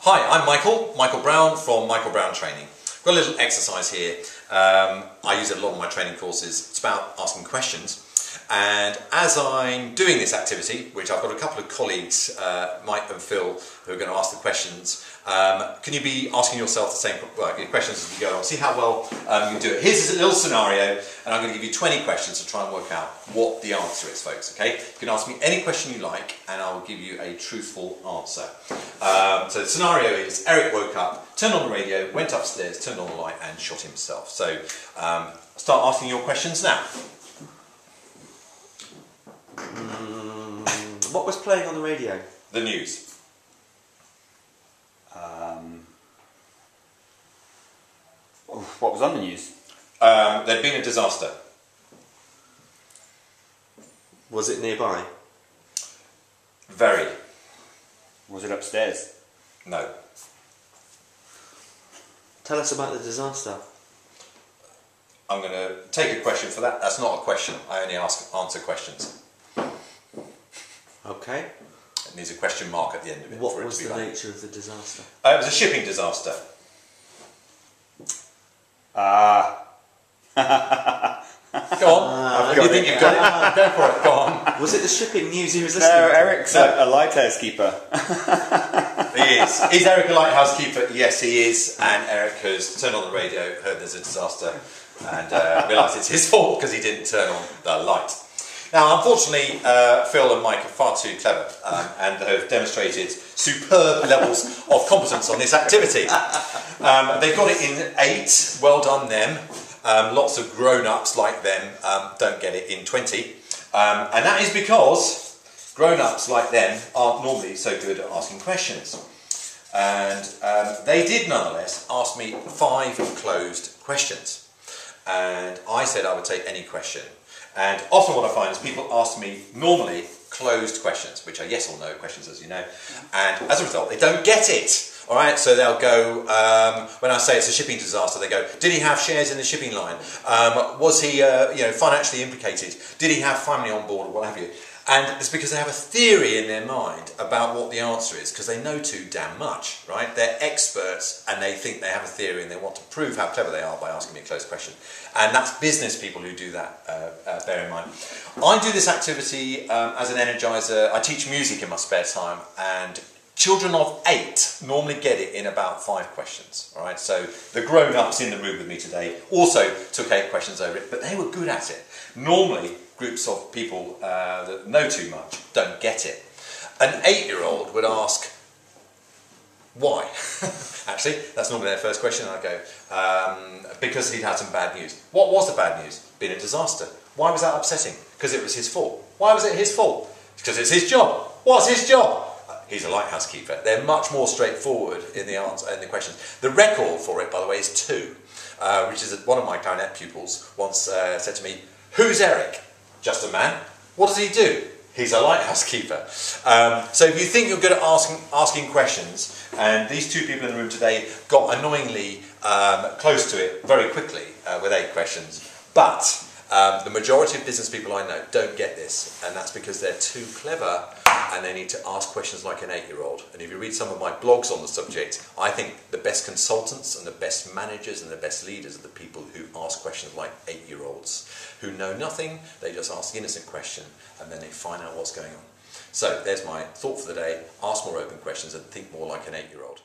Hi, I'm Michael Brown from Michael Brown Training. I've got a little exercise here. I use it a lot in my training courses. It's about asking questions. And as I'm doing this activity, which I've got a couple of colleagues, Mike and Phil, who are going to ask the questions, can you be asking yourself the same questions as we go on? See how well you do it. Here's a little scenario, and I'm going to give you 20 questions to try and work out what the answer is, folks, okay? You can ask me any question you like, and I'll give you a truthful answer. So the scenario is, Eric woke up, turned on the radio, went upstairs, turned on the light, and shot himself. So start asking your questions now. What was playing on the radio? The news. What was on the news? There'd been a disaster. Was it nearby? Very. Was it upstairs? No. Tell us about the disaster. I'm going to take a question for that. That's not a question. I only answer questions. Okay. It needs a question mark at the end of it. What was the nature of the disaster? It was a shipping disaster. Go on. You think you've got it? Go for it. Go on. Was it the shipping news he was listening to? No, Eric's a lighthouse keeper. He is. Is Eric a lighthouse keeper? Yes, he is. And Eric has turned on the radio, heard there's a disaster, and realised it's his fault because he didn't turn on the light. Now, unfortunately, Phil and Mike are far too clever and have demonstrated superb levels of competence on this activity. They've got it in 8. Well done, them. Lots of grown-ups like them don't get it in 20. And that is because grown-ups like them aren't normally so good at asking questions. And they did, nonetheless, ask me 5 closed questions. And I said I would take any question. And often what I find is people ask me normally closed questions, which are yes or no questions, as you know, and as a result they don't get it. All right, so they'll go, when I say it's a shipping disaster, they go, did he have shares in the shipping line? Was he financially implicated? Did he have family on board, or what have you? And it's because they have a theory in their mind about what the answer is, because they know too damn much, right? They're experts and they think they have a theory and they want to prove how clever they are by asking me a closed question. And that's business people who do that, bear in mind. I do this activity as an energizer. I teach music in my spare time, and children of 8 normally get it in about 5 questions, all right? So the grown-ups in the room with me today also took 8 questions over it, but they were good at it. Normally, groups of people that know too much don't get it. An 8-year-old would ask, why? Actually, that's normally their first question. I go, because he'd had some bad news. What was the bad news? Been a disaster. Why was that upsetting? Because it was his fault. Why was it his fault? Because it's his job. What's his job? He's a lighthouse keeper. They're much more straightforward in the answer and the questions. The record for it, by the way, is 2, which is one of my clarinet pupils once said to me, "Who's Eric?" Just a man. What does he do? He's a lighthouse keeper. So if you think you're good at asking questions, and these 2 people in the room today got annoyingly close to it very quickly with 8 questions, but the majority of business people I know don't get this, and that's because they're too clever and they need to ask questions like an 8-year-old. And if you read some of my blogs on the subject, I think the best consultants and the best managers and the best leaders are the people who ask questions like 8-year-olds, who know nothing, they just ask the innocent question and then they find out what's going on. So there's my thought for the day: ask more open questions and think more like an 8-year-old.